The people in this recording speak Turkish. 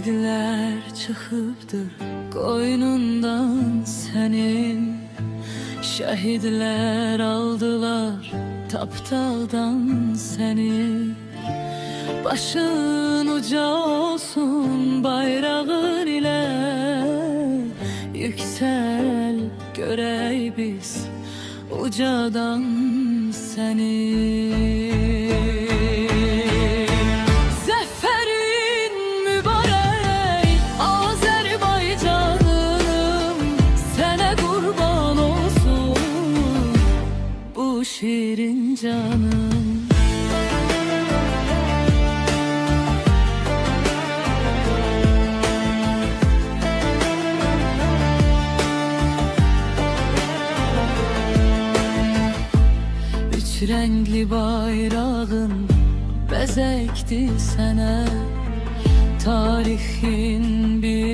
Şehidler çıkıptı koynundan senin. Şehidler aldılar taptaldan seni. Başın uca olsun bayrağın ile, yüksel görey biz ucadan seni. Zaferin mübarek Azerbaycanım, sana kurban olsun bu şirin canım. Üç renkli bayrağın bezekti sene, tarihin bir